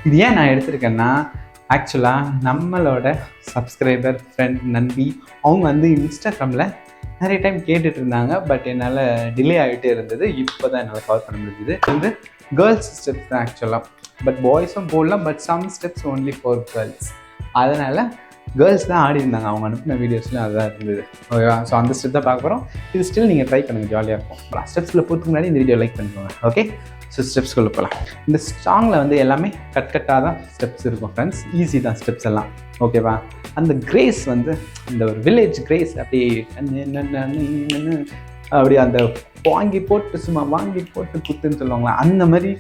இது ஏன் நான் எடுத்திருக்கேன்னா, ஆக்சுவலாக நம்மளோட சப்ஸ்கிரைபர் ஃப்ரெண்ட் நம்பி அவங்க வந்து இன்ஸ்டாகிராமில் நிறைய டைம் கேட்டுட்டு இருந்தாங்க. பட் என்னால் டிலே ஆகிட்டே இருந்தது. இப்போ தான் என்னால் கவர் பண்ண முடிஞ்சுது. இது வந்து கேர்ள்ஸ் ஸ்டெப்ஸ் தான் ஆக்சுவலாக. பட் பாய்ஸும் போடலாம். But some steps only for girls. அதனால் கேர்ள்ஸ் தான் ஆடி இருந்தாங்க. அவங்க அனுப்பின வீடியோஸ்லாம் அதுதான் இருந்தது. ஓகேவா? ஸோ அந்த ஸ்டெப் தான் பார்க்க போகிறோம். இது ஸ்டில் நீங்கள் ட்ரை பண்ணுங்கள், ஜாலியாக இருக்கும். ஸ்டெப்ஸில் போகிறதுக்கு முன்னாடி இந்த வீடியோ லைக் பண்ணிக்கோங்க. ஓகே, ஸோ ஸ்டெப்ஸ்குள்ளே போகலாம். இந்த சாங்கில் வந்து எல்லாமே கட்டாக தான் ஸ்டெப்ஸ் இருக்கும் ஃப்ரெண்ட்ஸ். ஈஸி தான் ஸ்டெப்ஸ் எல்லாம். ஓகேவா? அந்த கிரேஸ் வந்து இந்த ஒரு வில்லேஜ் கிரேஸ் அப்படி அந்த வாங்கி போட்டு சும்மா வாங்கி போட்டு குத்துன்னு சொல்லுவாங்களா, அந்த மாதிரி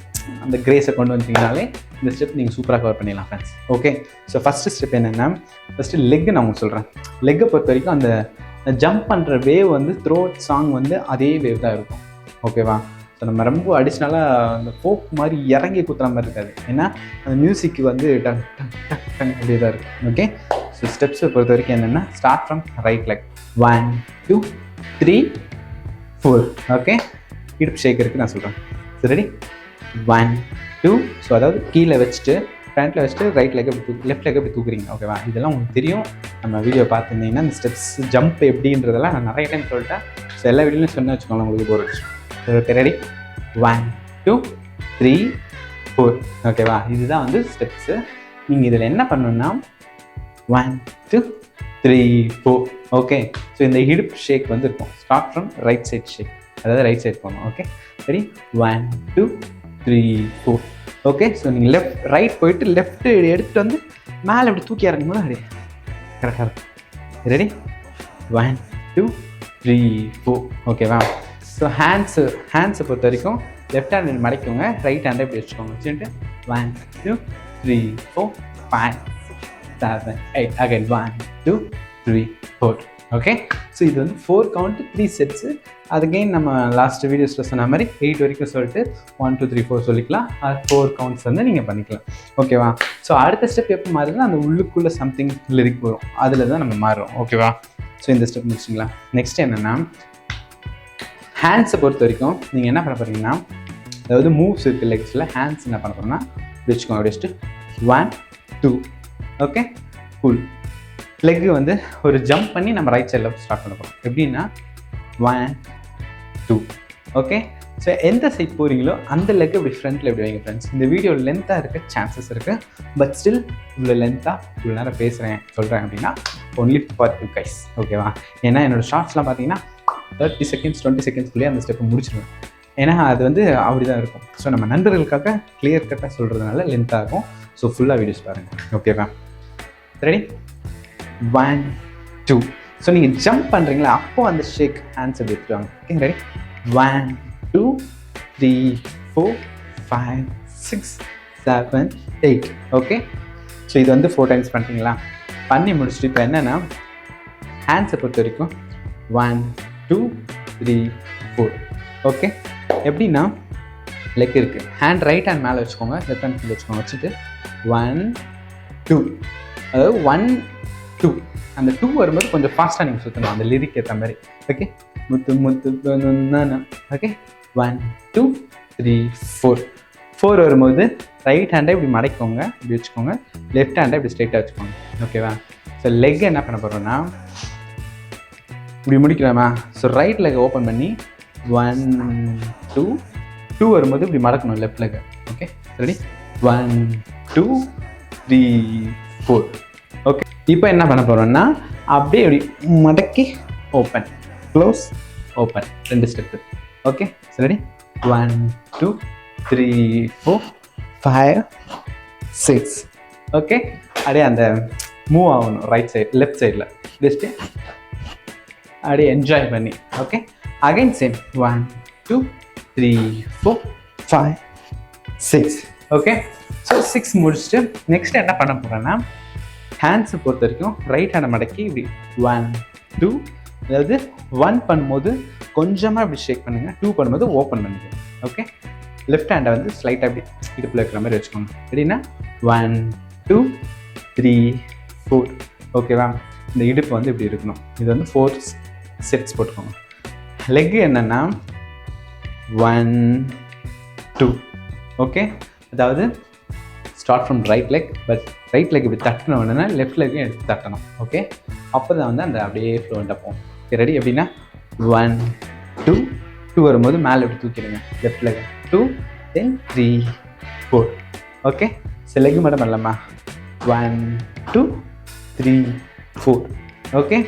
அந்த கிரேஸை கொண்டு வந்தீங்கனாலே இந்த ஸ்டெப் நீங்கள் சூப்பராக கவர் பண்ணிடலாம் friends. Okay, so first step என்னென்னா, ஃபஸ்ட்டு லெக்கு நான் உங்களுக்கு சொல்கிறேன். லெக்கை பொறுத்த வரைக்கும் அந்த ஜம்ப் பண்ணுற வேவ் வந்து த்ரோ சாங் வந்து அதே வேவ் தான் இருக்கும். ஓகேவா? ஸோ நம்ம ரொம்ப அடிஷ்னலாக அந்த ஃபோக் மாதிரி இறங்கி குத்துற மாதிரி இருக்காது. ஏன்னா அந்த மியூசிக்கு வந்து டங் டங் டங் டங் அப்படியே தான் இருக்கும். ஓகே, ஸோ ஸ்டெப்ஸை பொறுத்த வரைக்கும் என்னென்னா, start from right leg 1 2 3 4. Okay, இடுப்பு ஷேக் இருக்குது நான் சொல்கிறேன். So ready? 1 2. ஸோ அதாவது கீழே வச்சுட்டு ஃப்ரண்ட்டில் வச்சுட்டு ரைட் லெக் எப்படி லெஃப்ட் லெக் எப்படி தூக்குறீங்க. ஓகேவா? இதெல்லாம் உங்களுக்கு தெரியும். நம்ம வீடியோ பார்த்துருந்தீங்கன்னா இந்த ஸ்டெப்ஸ் ஜம்ப் எப்படின்றதெல்லாம் நான் நிறைய டைம் சொல்லிட்டேன். ஸோ எல்லா வீடியோலையும் சொன்ன வச்சுக்கோங்களேன், உங்களுக்கு போர் அடிச்சு. Okay, ready? 1 2 3 4. ஓகேவா? இதுதான் வந்து ஸ்டெப்ஸு. நீங்கள் இதில் என்ன பண்ணணுன்னா 1 2 3 4. ஓகே, ஸோ இந்த ஹிப் ஷேக் வந்து இருக்கும். ஸ்டார்ட் ஃப்ரம் ரைட் சைட் ஷேக், அதாவது ரைட் சைட் போகணும். ஓகே, சரி? 1 2 3 4. ஓகே, ஸோ நீங்கள் ரைட் போயிட்டு லெஃப்ட் எடுத்துகிட்டு வந்து மேலே இப்படி தூக்கி இறங்கும் போது அப்படியே கரெக்டாக இருக்கும். ரெடி? 1 2 3 4. ஓகேவா? ஸோ ஹேண்ட்ஸை பொறுத்த வரைக்கும் லெஃப்ட் ஹேண்ட் மடைக்கோங்க, ரைட் ஹேண்டை இப்படி வச்சுக்கோங்க. வச்சுட்டு 1 2 3 4 5 6 7 8. அகைன் 1 2 3 4. ஓகே, ஸோ இது வந்து 4 கவுண்ட் 3 செட்ஸு. அதுக்கெயின் நம்ம லாஸ்ட் வீடியோஸில் சொன்ன மாதிரி 8 வரைக்கும் சொல்லிட்டு 1 2 3 4 சொல்லிக்கலாம். 4 கவுண்ட்ஸ் வந்து நீங்கள் பண்ணிக்கலாம். ஓகேவா? ஸோ அடுத்த ஸ்டெப் எப்போ மாறுதுன்னா, அந்த உள்ளுக்குள்ளே சம்திங் லிரிக் வரும், அதில் தான் நம்ம மாறுறோம். ஓகேவா? ஸோ இந்த ஸ்டெப் முடிச்சிங்களா? நெக்ஸ்ட் என்னென்னா, ஹேண்ட்ஸை பொறுத்த வரைக்கும் நீங்கள் என்ன பண்ண போகிறீங்கன்னா, அதாவது மூவ்ஸ் இருக்குது லெக்ஸில். ஹேண்ட்ஸ் என்ன பண்ண போகிறோம்னா வச்சுக்கோங்க. அப்படி வச்சுட்டு 1 2. ஓகே, ஃபுல் லெக்கு வந்து ஒரு ஜம்ப் பண்ணி நம்ம ரைட் சைடில் ஸ்டார்ட் பண்ண போகிறோம். எப்படின்னா 1 2. ஓகே, ஸோ எந்த சைட் போகிறீங்களோ அந்த லெக்கு இப்படி ஃப்ரண்ட்டில் எப்படி வைங்க ஃப்ரெண்ட்ஸ். இந்த வீடியோ லென்த்தாக இருக்க சான்சஸ் இருக்குது. பட் ஸ்டில் இவ்வளோ லென்த்தாக இவ்வளோ நேரம் சொல்கிறேன் அப்படின்னா ஒன்லி ஃபார் யூ கைஸ். ஓகேவா? ஏன்னா என்னோடய ஷார்ட்ஸ்லாம் பார்த்தீங்கன்னா 30 செகண்ட்ஸ் 20 செகண்ட்ஸ்குள்ளேயே அந்த ஸ்டெப்பை முடிச்சிடுவேன். ஏன்னா அது வந்து அப்படி தான் இருக்கும். ஸோ நம்ம நண்பர்களுக்காக கிளியர் கட்டாக சொல்கிறதுனால லென்த்தாக இருக்கும். ஸோ ஃபுல்லாக வீடியோஸ் பாருங்கள். ஓகேவா? ரெடி? 1 2. ஸோ நீங்கள் ஜம்ப் பண்ணுறீங்களா, அப்போது அந்த ஷேக் ஹேண்ட்ஸ் எப்படி எடுத்துவாங்க. Okay, ready? 1 2 3 4 5 6 7 8. ஓகே, ஸோ இது வந்து 4 டைம்ஸ் பண்ணிட்டீங்களா? பண்ணி முடிச்சுட்டு இப்போ என்னென்னா, ஹேண்ட்ஸை பொறுத்த வரைக்கும் 1 2 3 4. ஓகே, எப்படின்னா லெக் இருக்குது, ஹேண்ட் ரைட் ஹேண்ட் மேலே வச்சுக்கோங்க, லெஃப்ட் ஹேண்ட் கீழே வச்சுக்கோங்க. வச்சுட்டு 1 2, அதாவது 1 2. அந்த 2 வரும்போது கொஞ்சம் ஃபாஸ்ட்டாக நீங்கள் சுற்றணும், அந்த லிரிக் ஏற்ற மாதிரி. ஓகே, முத்து முத்து. ஓகே, 1 2 3 4. 4 வரும்போது ரைட் ஹேண்டை இப்படி மடைக்கோங்க, இப்படி வச்சுக்கோங்க. லெஃப்ட் ஹேண்டை இப்படி ஸ்ட்ரைட்டாக வச்சுக்கோங்க. ஓகேவா? ஸோ லெக் என்ன பண்ண போகிறோன்னா, இப்படி முடிக்கலாமா? ஸோ ரைட் லெக் ஓப்பன் பண்ணி 1 2 2 வரும்போது இப்படி மடக்கணும் left leg. Okay, ready? 1 2 3 4. Okay, இப்போ என்ன பண்ண போகிறோம்னா, அப்படியே இப்படி மடக்கி open close open 2 step. Okay, ready? 1 2 3 4 5 6. Okay, அப்படியே அந்த மூவ் ஆகணும் ரைட் சைடு லெஃப்ட் சைடில் ஜஸ்ட்டு அப்படியே என்ஜாய் பண்ணி. Okay, again same 1 2 3 4 5 6. Okay, so 6 முடிச்சுட்டு நெக்ஸ்ட் என்ன பண்ண போகிறேன்னா ஹேண்ட்ஸை பொறுத்த வரைக்கும் ரைட் ஹேண்டை மடக்கி இப்படி 1 2, அதாவது 1 பண்ணும்போது கொஞ்சமாக இப்படி ஷேக் பண்ணுங்கள், 2 பண்ணும்போது ஓப்பன் பண்ணிக்கோங்க. ஓகே, லெஃப்ட் ஹேண்டை வந்து ஸ்லைட்டாக இப்படி இடுப்பில் இருக்கிற மாதிரி வச்சுக்கோங்க. எப்படின்னா 1 2 3 4. ஓகேவா, இந்த இடுப்பு வந்து இப்படி இருக்கணும். இது வந்து 4 செட்ஸ் போட்டுக்கோங்க. லெக் என்னென்னா 1 2. ஓகே, அதாவது start from right leg, but right leg இப்படி தட்டின உடனே லெஃப்ட் லெக்கையும் எடுத்து தட்டணும். ஓகே, அப்போ தான் வந்து அந்த அப்படியே ஃப்ளூவெண்ட்டாக போகும். Okay, ready? எப்படின்னா 1 2 2 வரும்போது மேலே இப்படி தூக்கிடுங்க left leg, 2 then 3 4. Okay, so leg மட்டும் பண்ணலாமா? 1 2 3 4. ஓகே,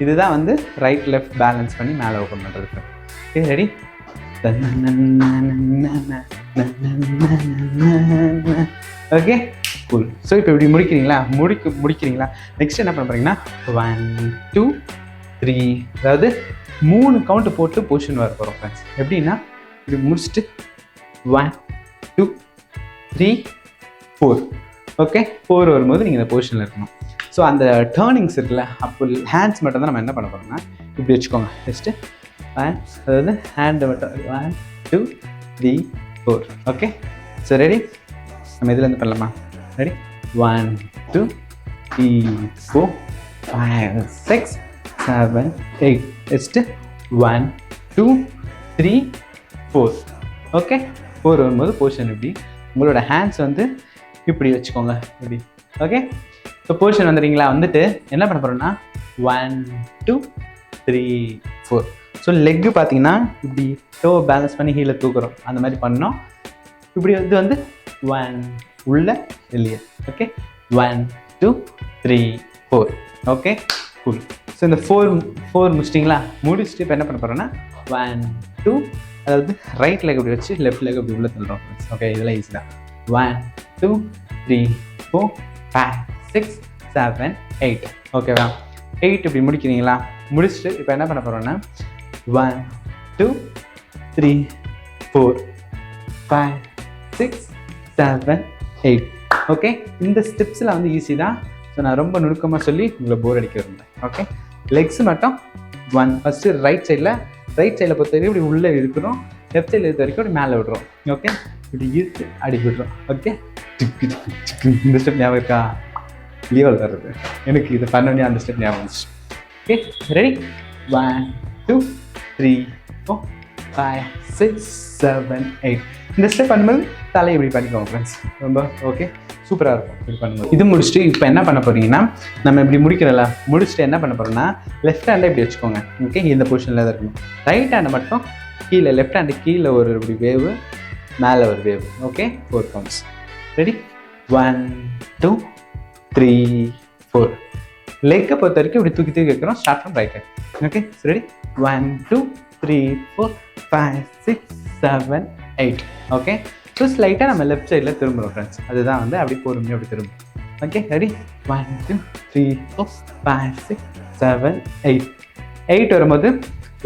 இதுதான் வந்து ரைட் லெஃப்ட் பேலன்ஸ் பண்ணி மேலே ஓப்பன் பண்ணுறதுக்கு. Okay, ready? Okay, cool. So இப்போ இப்படி முடிக்கிறீங்களா? நெக்ஸ்ட் என்ன பண்ண போறீங்கன்னா 1 2 3, அதாவது 3 கவுண்ட் போட்டு பொசிஷன் வர போகிறோம் ஃப்ரெண்ட்ஸ். எப்படின்னா இப்படி முடிச்சுட்டு 1 2 3 4. ஓகே, 4 வரும்போது நீங்கள் இந்த பொசிஷனில் இருக்கணும். ஸோ அந்த டேர்னிங்ஸ் இருக்குல்ல, அப்போ ஹேண்ட்ஸ் மட்டும் தான் நம்ம என்ன பண்ண போகிறோம்னா இப்படி வச்சுக்கோங்க. ஜஸ்ட்டு அதாவது ஹேண்டை மட்டும் 1 2 3 4. Okay, so ready? நம்ம இதுலேருந்து பண்ணலாமா? ரெடி? 1 2 3 4 5 6 7 8. ஜஸ்ட்டு 1 2 3 4. ஓகே, 4 வரும்போது பொசிஷன் இப்படி, உங்களோட ஹேண்ட்ஸ் வந்து இப்படி வச்சுக்கோங்க இப்படி. ஓகே, ஸோ பொசிஷன் வந்துடுறீங்களா? வந்துட்டு என்ன பண்ண போகிறோம்னா 1 2 3 4. ஸோ லெக்கு பார்த்தீங்கன்னா இப்படி டோ பேலன்ஸ் பண்ணி ஹீலை தூக்குறோம், அந்த மாதிரி பண்ணோம். இப்படி இது வந்து 1 உள்ள வெளியே. ஓகே, 1 2 3 4. Okay, cool. ஸோ இந்த 4 முடிச்சிட்டிங்களா? முடிச்சுட்டு இப்போ என்ன பண்ண போகிறோன்னா 1 2, அதாவது ரைட் லெக் இப்படி வச்சு லெஃப்ட் லெக் இப்படி உள்ள தள்ளுறோம். ஓகே, இதெல்லாம் ஈஸி தான். 1 2 3 4 5 6 7 8. ஓகேவா, 8 இப்படி முடிக்கிறீங்களா? முடிச்சுட்டு இப்போ என்ன பண்ண போகிறோன்னா 1 2 3 4 5 6 7 8. ஓகே, இந்த ஸ்டெப்ஸில் வந்து ஈஸி தான். ஸோ நான் ரொம்ப நுணுக்கமாக சொல்லி உங்களை போர் அடிக்க விரும்புகிறேன். ஓகே, லெக்ஸ் மட்டும் 1 ஃபஸ்ட்டு ரைட் சைடில் பொறுத்த வரைக்கும் இப்படி உள்ளே இருக்கிறோம், லெஃப்ட் சைடில் இருக்க வரைக்கும் அப்படி மேலே விடுறோம். ஓகே, இப்படி இழுத்து அடி விடுறோம். ஓகே, இந்த ஸ்டெப் ஞாபகம் இருக்கா? லீவல் வர்றது எனக்கு இது பண்ணோடனே அந்த ஸ்டெப் ஞாபகம் வந்துச்சு. Okay, ready? 1 2 3 4 5 6 7 8. இந்த ஸ்டெப் பண்ணும்போது தலை இப்படி பண்ணிக்கோங்க ஃப்ரெண்ட்ஸ். ரொம்ப ஓகே, சூப்பராக இருக்கும் இப்படி பண்ணும்போது. இது முடிச்சுட்டு இப்போ என்ன பண்ண போகிறீங்கன்னா, நம்ம இப்படி முடிக்கிறல, முடிச்சுட்டு என்ன பண்ண போகிறோம்னா லெஃப்ட் ஹேண்டை இப்படி வச்சுக்கோங்க. ஓகே, இந்த பொசிஷனில் தான் இருக்கணும். ரைட் ஹேண்டை மட்டும் கீழே, லெஃப்ட் ஹேண்டு கீழே ஒரு இப்படி வேவு, மேலே ஒரு வேவு. Okay, 4 counts. ரெடி? 1 2 3 4. லெக்கை பொறுத்த வரைக்கும் இப்படி தூக்கி வைக்கிறோம். Start from right hand. Okay, ready? 1 2 3 4 5 6 7 8. Okay, so ஸ்லைட்டாக நம்ம லெஃப்ட் சைடில் திரும்புகிறோம் ஃப்ரெண்ட்ஸ். அதுதான் வந்து அப்படி பொறுமையாக அப்படி திரும்பும். Okay, ready? 1 2 3 4 5 6 7 8. 8 வரும்போது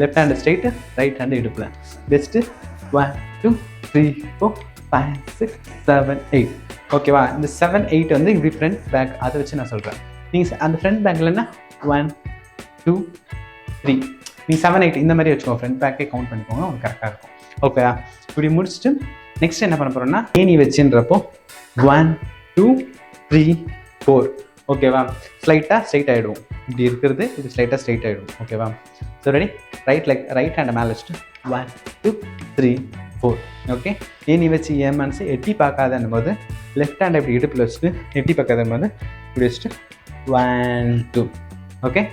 left hand straight, right hand இடுப்பில். பெஸ்ட்டு 1 2 3 4 5 6 7 8. ஓகேவா, இந்த 7 8 வந்து இப்படி ஃப்ரண்ட் பேக் அதை வச்சு நான் சொல்கிறேன். நீங்கள் அந்த ஃப்ரண்ட் பேக்கில்னா 1 2 3, நீங்கள் 7 8 இந்த மாதிரி வச்சுக்கோங்க. ஃப்ரண்ட் பேக்கே கவுண்ட் பண்ணிக்கோங்க, உங்களுக்கு கரெக்டாக இருக்கும். ஓகேவா, இப்படி முடிச்சுட்டு நெக்ஸ்ட் என்ன பண்ண போகிறோம்னா ஏணி வச்சுன்றப்போ 1 2 3 4. ஓகேவா, ஸ்லைட்டாக ஸ்ட்ரைட் ஆகிடுவோம். இப்படி இருக்கிறது இது ஸ்லைட்டாக ஸ்ட்ரைட் ஆகிடும். ஓகேவா, ஸோ ரெடி? ரைட் ஹேண்டை மேலே வச்சுட்டு 1 2 3 4. ஓகே, ஏணி வச்சு ஏமான்ஸு எட்டி பார்க்காதன்னும் போது லெஃப்ட் ஹேண்டை இப்படி இடுப்பில் வச்சுட்டு எட்டி பார்க்காதன்னும் போது இப்படி வச்சுட்டு 1 2. ஓகே,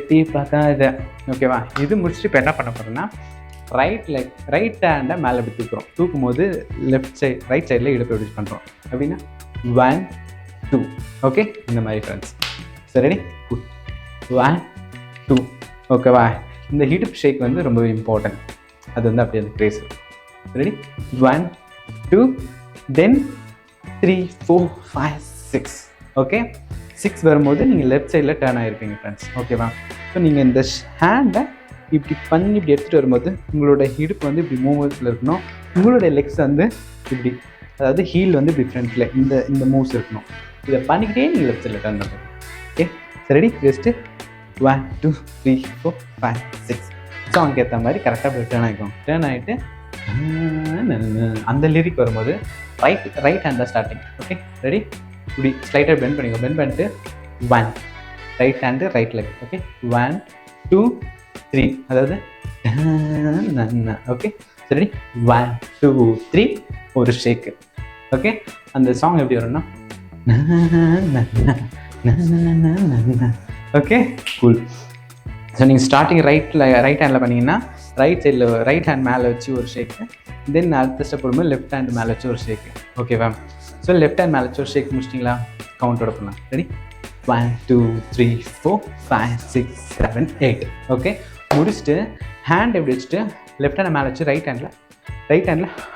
எட்டி பார்க்காத. ஓகேவா, இது முடிச்சுட்டு இப்போ என்ன பண்ண போகிறோம்னா ரைட் ஹேண்டை மேலே இப்படி தூக்கும் போது ரைட் சைடில் இடுப்பு எப்படி பண்ணுறோம் அப்படின்னா 1 2. ஓகே, இந்த மாதிரி ஃப்ரெண்ட்ஸ். சரி, 1 2. ஓகேவா, இந்த ஹிப் ஷேக் வந்து ரொம்ப இம்பார்ட்டன்ட். அது வந்து அப்படியே அந்த கிரேஸ். ரெடி 1 2 தென் 3 4 5 6 ஓகே 6 வரும்போது நீங்கள் லெஃப்ட் சைடில் டேர்ன் ஆகிருப்பீங்க ஃப்ரெண்ட்ஸ் ஓகேவா ஸோ நீங்கள் இந்த ஹேண்டை இப்படி பண்ணி இப்படி எடுத்துகிட்டு வரும்போது உங்களோட இடுப்பு வந்து இப்படி மூவ்மெண்ட்ஸில் இருக்கணும் உங்களுடைய லெக்ஸ் வந்து இப்படி அதாவது ஹீல் வந்து இப்படி ஃப்ரண்ட்டில் இந்த மூவ்ஸ் இருக்கணும் இதை பண்ணிக்கிட்டே நீங்கள் லெஃப்ட் சைடில் டர்ன் பண்ணுறது ஓகே ரெடி ஜஸ்ட்டு 1 2 3 4 5 6 ஸோ அங்கே ஏற்ற மாதிரி கரெக்டாக இப்படி டேர்ன் ஆகிக்கும் டேர்ன் ஆகிட்டு அந்த லிரிக் வரும்போது ரைட் ஹேண்ட் தான் ஸ்டார்டிங் ஓகே ரெடி இப்படி ஸ்லைட்டாக பெண்ட் பண்ணிக்கோ பெண்ட் பண்ணிட்டு 1 right hand right leg okay 1 2 3 அதாவது ஓகே சரி 1 2 3 ஒரு ஷேக்கு ஓகே அந்த சாங் எப்படி வரும்னா ஓகே கூல் ஸோ நீங்கள் ஸ்டார்டிங் ரைட் ஹேண்டில் பண்ணிங்கன்னா ரைட் சைடில் ரைட் ஹேண்ட் மேலே வச்சு ஒரு ஷேக்கு தென் அடுத்த ஸ்டெப் போடும்போது லெஃப்ட் ஹேண்ட் மேலே வச்சு ஒரு ஷேக்கு ஓகேவா ஸோ லெஃப்ட் ஹேண்ட் மேலே வச்சு ஒரு ஷேக் முடிச்சிட்டிங்களா கவுண்டோட பண்ணலாம் ரெடி 1 2 3 4 5 6 7 8 ஓகே முடிச்சுட்டு ஹேண்ட் எப்படி வச்சுட்டு லெஃப்ட் ஹேண்ட் மேலே வச்சு ரைட் ஹேண்டில்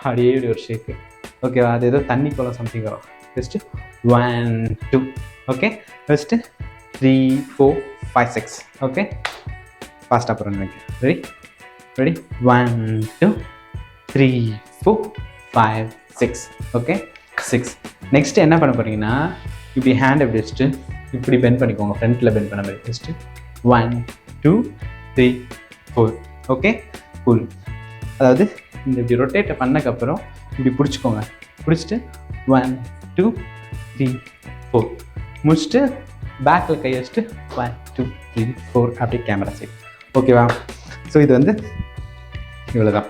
அப்படியே இப்படி ஒரு ஷேக்கு ஓகேவா அது ஏதோ தண்ணி போல சம்திங் வரும் ஃபஸ்ட்டு 1 2 ஓகே ஃபஸ்ட்டு 3 4 5 6 ஓகே ஃபாஸ்ட்டாக போகிறேன் எனக்கு ரெடி 1 2 3 4 5 6 ஓகே 6 நெக்ஸ்ட்டு என்ன பண்ண போகிறீங்கன்னா இப்படி ஹேண்ட் எப்படி வச்சுட்டு இப்படி பெண்ட் பண்ணிக்கோங்க ஃப்ரண்ட்டில் பெண்ட் பண்ண மாதிரி ஃபஸ்ட்டு 1 2 3 4 ஓகே கூல் அதாவது இந்த இப்படி ரொட்டேட்டை பண்ணக்கப்புறம் இப்படி பிடிச்சிக்கோங்க பிடிச்சிட்டு 1 2 3 4 முடிச்சுட்டு பேக்கில் கை வச்சுட்டு 1 2 3 4 அப்படியே கேமரா சைட் ஓகேவா ஸோ இது வந்து இவ்வளோதான்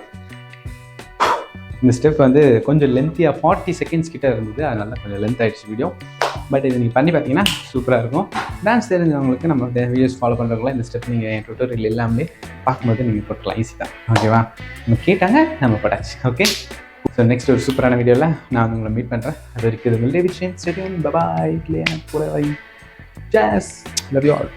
இந்த ஸ்டெப் வந்து கொஞ்சம் லென்த்தியாக 40 செகண்ட்ஸ் கிட்டே இருந்தது அதனால கொஞ்சம் லென்த் ஆகிடுச்சு வீடியோ பட் இது நீங்கள் பண்ணி பார்த்தீங்கன்னா சூப்பராக இருக்கும் டான்ஸ் தெரிஞ்சவங்களுக்கு நம்ம வீடியோஸ் ஃபாலோ பண்ணுறவங்களாம் இந்த ஸ்டெப் நீங்கள் என் ட்விட்டரில் எல்லாமே பார்க்கும்போது நீங்கள் போட்டுக்கலாம் ஈஸி தான் ஓகேவா நம்ம கேட்டாங்க நம்ம பட்டாச்சு ஓகே ஸோ நெக்ஸ்ட் ஒரு சூப்பரான வீடியோவில் நான் வந்து உங்களை மீட் பண்ணுறேன் அது வரைக்கும் DavidJames பபாய் கூட ஜாஸ் லவ் யூ ஆல்